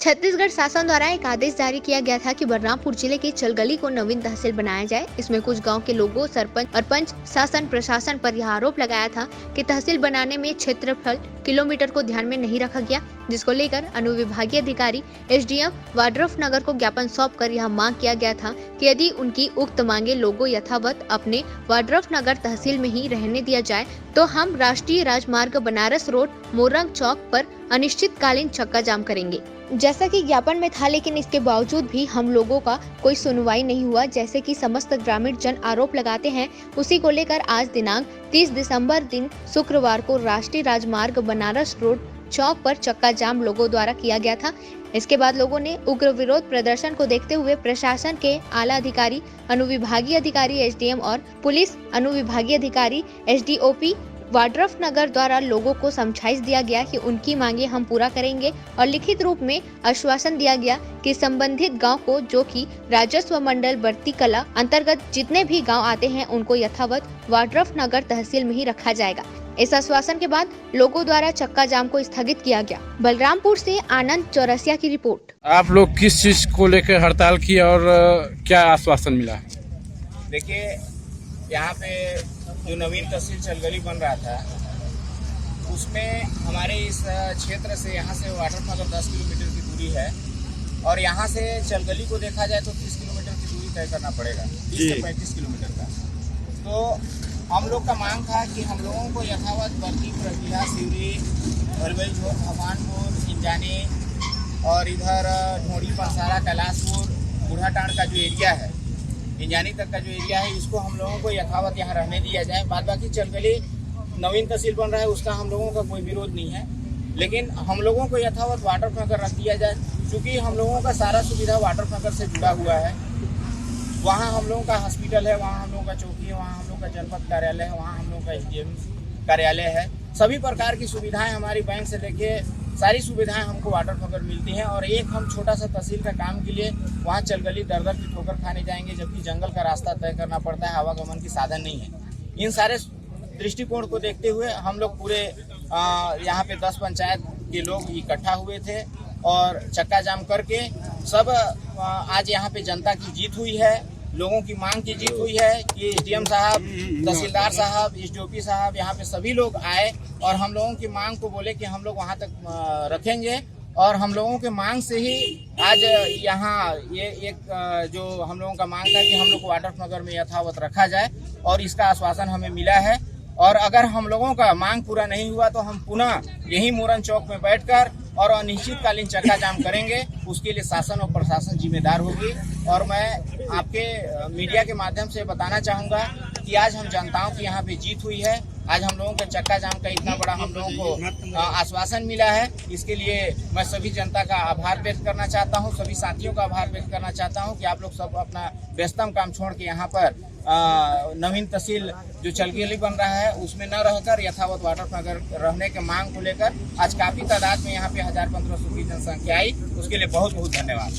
छत्तीसगढ़ शासन द्वारा एक आदेश जारी किया गया था कि बलरामपुर जिले के चलगली को नवीन तहसील बनाया जाए। इसमें कुछ गांव के लोगों, सरपंच और पंच शासन प्रशासन पर यह आरोप लगाया था कि तहसील बनाने में क्षेत्रफल किलोमीटर को ध्यान में नहीं रखा गया, जिसको लेकर अनुविभागीय अधिकारी एसडीएम वाड्रफनगर को ज्ञापन सौंपकर यह मांग किया गया था कि यदि उनकी उक्त मांगे लोगों यथावत अपने वाड्रफनगर तहसील में ही रहने दिया जाए तो हम राष्ट्रीय राजमार्ग बनारस रोड मोरंग चौक पर अनिश्चितकालीन चक्का जाम करेंगे, जैसा कि ज्ञापन में था। लेकिन इसके बावजूद भी हम लोगों का कोई सुनवाई नहीं हुआ, जैसे कि समस्त ग्रामीण जन आरोप लगाते हैं। उसी को लेकर आज दिनांक 30 दिसंबर दिन शुक्रवार को राष्ट्रीय राजमार्ग बनारस रोड चौक पर चक्का जाम लोगों द्वारा किया गया था। इसके बाद लोगों ने उग्र विरोध प्रदर्शन को देखते हुए प्रशासन के आला अधिकारी, अनुविभागीय अधिकारी एसडीएम और पुलिस अनुविभागीय अधिकारी एसडीओपी वाड्रफनगर द्वारा लोगों को समझाइश दिया गया कि उनकी मांगे हम पूरा करेंगे और लिखित रूप में आश्वासन दिया गया कि संबंधित गांव को, जो कि राजस्व मंडल बर्ती कला अंतर्गत जितने भी गांव आते हैं, उनको यथावत वाड्रफनगर तहसील में ही रखा जाएगा। इस आश्वासन के बाद लोगों द्वारा चक्का जाम को स्थगित किया गया। बलरामपुर से आनंद चौरसिया की रिपोर्ट। आप लोग किस चीज को लेकर हड़ताल किया और क्या आश्वासन मिला? देखिए, यहाँ पे जो नवीन तहसील चलगली बन रहा था, उसमें हमारे इस क्षेत्र से यहाँ से वाड्रफनगर 10 किलोमीटर की दूरी है और यहाँ से चलगली को देखा जाए तो 30 किलोमीटर की दूरी तय करना पड़ेगा, 30 से 35 किलोमीटर का। तो हम लोग का मांग था कि हम लोगों को यथावत बर्ती, प्रक्रिया, सिवरी, भलवई झोर, भगवानपुर, इंजानी और इधर ढोड़ी, पंसारा, कैलाशपुर, बूढ़ाटांड का जो एरिया है, इंजानी तक का जो एरिया है, इसको हम लोगों को यथावत यहाँ रहने दिया जाए। बाद बाकी चलगली नवीन तहसील बन रहा है, उसका हम लोगों का कोई विरोध नहीं है, लेकिन हम लोगों को यथावत वाड्रफनगर रख दिया जाए, क्योंकि हम लोगों का सारा सुविधा वाड्रफनगर से जुड़ा हुआ है। वहाँ हम लोगों का हॉस्पिटल है, वहाँ हम लोगों का चौकी है, वहाँ हम लोग का जनपद कार्यालय है, वहाँ हम लोग का एसडीएम कार्यालय है। सभी प्रकार की सुविधाएं हमारी बैंक से लेके सारी सुविधाएं हमको वाड्रफनगर मिलती हैं। और एक हम छोटा सा तहसील का काम के लिए वहाँ चलगली दर-दर की ठोकर खाने जाएंगे, जबकि जंगल का रास्ता तय करना पड़ता है, आवागमन की साधन नहीं है। इन सारे दृष्टिकोण को देखते हुए हम लोग पूरे यहाँ पे 10 पंचायत के लोग इकट्ठा हुए थे और चक्का जाम करके सब आज यहाँ पे जनता की जीत हुई है, लोगों की मांग की जीत हुई है कि एसडीएम साहब, तहसीलदार साहब, एसडीओपी साहब यहाँ पे सभी लोग आए और हम लोगों की मांग को बोले कि हम लोग वहाँ तक रखेंगे। और हम लोगों के मांग से ही आज यहाँ ये एक जो हम लोगों का मांग था कि हम लोग को वाड्रफनगर में यथावत रखा जाए, और इसका आश्वासन हमें मिला है। और अगर हम लोगों का मांग पूरा नहीं हुआ तो हम पुनः यही मोरंग चौक में बैठकर और अनिश्चितकालीन चक्का जाम करेंगे। उसके लिए शासन और प्रशासन जिम्मेदार होगी। और मैं आपके मीडिया के माध्यम से बताना चाहूँगा कि आज हम जनताओं की यहाँ पे जीत हुई है। आज हम लोगों को चक्का जाम का इतना बड़ा हम लोगों को आश्वासन मिला है। इसके लिए मैं सभी जनता का आभार व्यक्त करना चाहता हूँ, सभी साथियों का आभार व्यक्त करना चाहता हूँ कि आप लोग सब अपना व्यस्तम काम छोड़ के यहाँ पर नवीन तहसील जो चलगली बन रहा है उसमें न रहकर यथावत वाड्रफनगर रहने के मांग को लेकर आज काफी तादाद में यहाँ पे 1000-1500 की जनसंख्या आई। उसके लिए बहुत बहुत धन्यवाद।